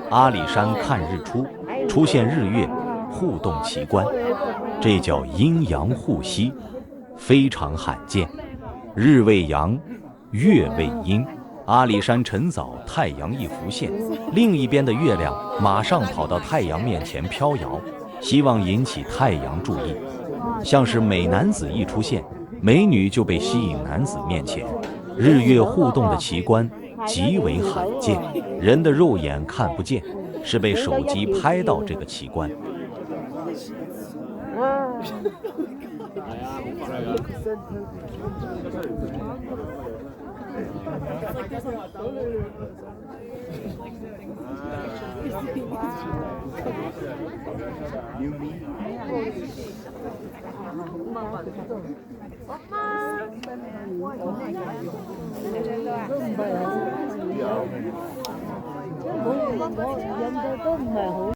阿里山看日出，出现日月互动奇观，这叫阴阳互吸，非常罕见。日为阳，月为阴。阿里山晨早，太阳一浮现，另一边的月亮马上跑到太阳面前飘摇，希望引起太阳注意。像是美男子一出现，美女就被吸引男子面前。日月互动的奇观极为罕见，人的肉眼看不见，是被手机拍到这个奇观。人哋都唔係好。